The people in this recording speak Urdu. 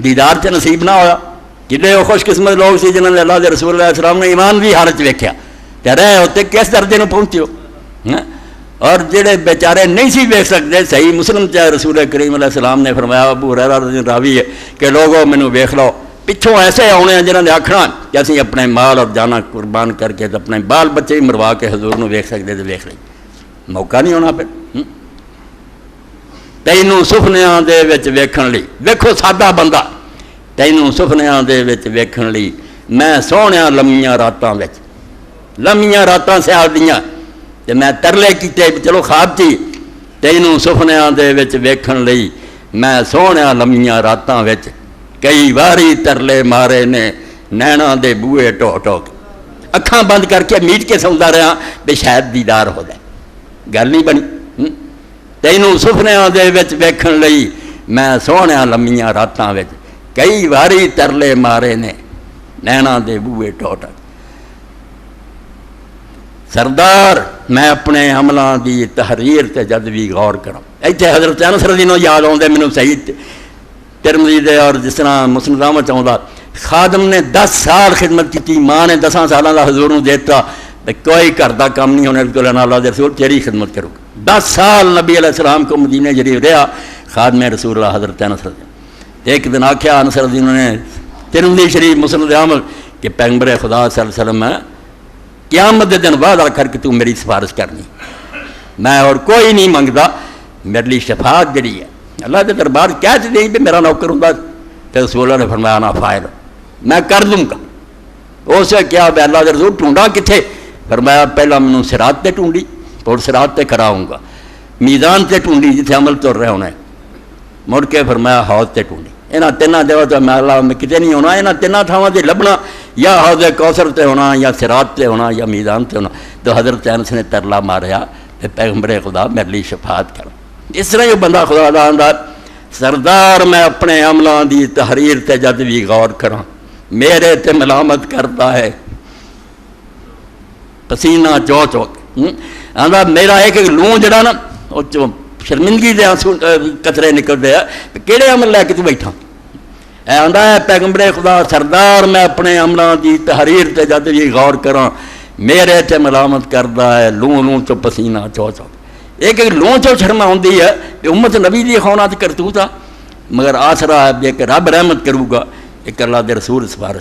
دیدار چ نصیب نہ ہویا. جڑے وہ خوش قسمت لوگ سی جنہوں نے اللہ دے رسول علیہ السلام نے ایمان بھی حالت ویکھیا تے رہے ہوتے کس درجے نو پہنچے ہو. اور جڑے بیچارے نہیں سی ویکھ سکتے، صحیح مسلم چاہے رسول کریم علیہ السلام نے فرمایا، ابو ہریرہ راوی ہے کہ لوگوں مینوں ویکھ لو، پچھوں ایسے آنے ہیں جنہوں نے آکھنا کہ اسی اپنے مال اور جانا قربان کر کے اپنے بال بچے ہی مروا کے حضور نو ویکھ سکتے تو ویکھ لیں. موقع نہیں ہونا پھر. تینوں سپنیاں دے وچ ویکھن لئی، ویکھو سادہ بندہ، تینوں سپنیاں دے وچ ویکھن لئی میں سوہنیاں لمیاں راتاں وچ، لمیاں راتاں سیال دیاں تے میں ترلے کیتے چلو خواب تھی، تینوں سپنیاں دے وچ ویکھن لئی میں سوہنیاں لمیاں راتاں وچ کئی واری ترلے مارے نے نینا دے بوئے ٹو ٹو کے، اکھاں بند کر کے میٹ کے سوندا رہا بے شاید دیدار ہو جائے. گل نہیں بنی. تینوں سپنیاں دے وچ ویکھن لئی میں سوہنیاں لمیاں راتاں وچ کئی واری ترلے مارے نے نینا دے بوئے ٹو ٹو. سردار میں اپنے عملاں دی تحریر تے جد بھی غور کراں. ایتھے حضرت انس رضی اللہ یاد آؤندے مینوں صحیح ترمذی دے اور جس طرح مسند احمد چاہتا خادم نے 10 سال خدمت کی، ماں نے 10 سالوں کا حضور نو دیتا کوئی گھر کا کام نہیں ہونے کو لینا، اللہ دے رسول تیری خدمت کروں. 10 سال نبی علیہ السلام کو مدینے جریب رہا خادم رسول اللہ حضرت انس رضی. ایک دن آخیا انس رضی نے ترمذی شریف مسند احمد کہ پیغمبر خدا صلی اللہ علیہ وسلم قیامت دے دن وعدہ کر کے تو میری سفارش کرنی، میں اور کوئی نہیں منگتا، میرے لیے شفاعت جڑی ہے اللہ کے دربار کیا چیز بھی میرا نوکر ہوں تو رسول اللہ نے فرمایا نا فائل میں کر دوں گا. اسے کیا بے اللہ کے رسول ٹونڈا کتنے؟ فرمایا پہلا مینوں صراط تے ٹونڈی اور صراط تے کراؤں گا، میدان تے ٹونڈی جتنے عمل تر رہے ہونا ہے، مڑ کے فرمایا حوض تے ٹونڈی. یہاں تینوں جگہ تو میں اللہ میں کتنے نہیں ہونا، یہاں تینوں تھاواں تے لبنا یا حوض کوثر تے ہونا یا صراط تے ہونا یا میدان تے ہونا. تو حضرت انس نے ترلا ماریا کہ پیغمبر خدا میرے لیے شفاعت کر. اس طرح یہ بندہ خدا دا آندا سردار میں اپنے عملاں دی تحریر تے جد بھی غور کراں میرے تے ملامت کرتا ہے پسینہ چو چو کے. آندا میرا ایک لون جڑا نا وہ شرمندگی دے آنسو قطرے نکلتے ہیں، کہڑے عمل لے کے تو بیٹھا؟ آندا ہے پیغمبر خدا سردار میں اپنے عملاں دی تحریر تے جد بھی غور کراں میرے تے ملامت کرتا ہے لون لون چو پسینہ چو چو. ایک لون چو شرما ہوندی ہے کہ امت نبی دی خونات کرتوتا، مگر آسرا ہے کہ رب رحمت کروں گا ایک اللہ دے رسول سفارش